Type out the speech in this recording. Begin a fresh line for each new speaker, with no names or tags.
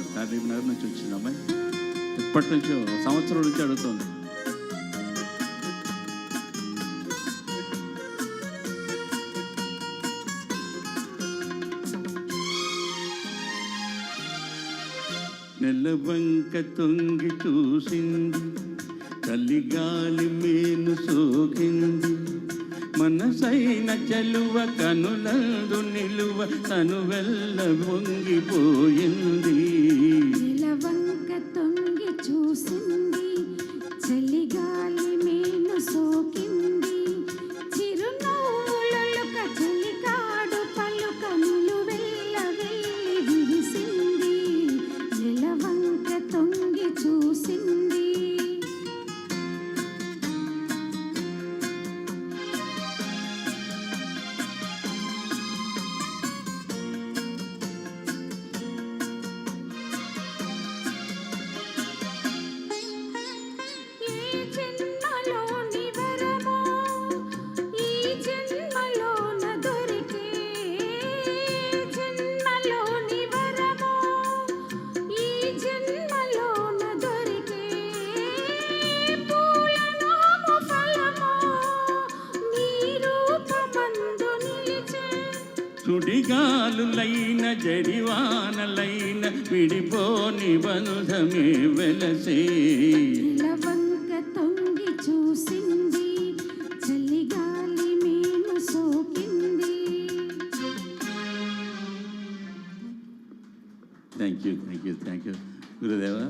కాదు, కరీంనగర్ నుంచి వచ్చింది అమ్మాయి. ఇప్పటి నుంచో సంవత్సరం నుంచి అడుగుతుంది. నెలవంక తొంగి చూసింది, చలిగాలి మేను సోకింది, మనసైన చలువ కనులందు నిలువ తను వెళ్ళ వంగిపోయింది.
నెలవంక తొంగి చూసింది, చలిగాలి మేను సోకింది, చిరునవ్వులొలుక చెలికాడు పలుక నిలువెల్ల వెళ్ళి విరిసింది. నెలవంక తొంగి చూసింది.
సుడిగాలులైన జడివానలైన విడిపోని బంధమే వెలసే.
నెలవంక తొంగి చూసింది, చలిగాలి మేను సోకింది.
థ్యాంక్ యూ గురుదేవా.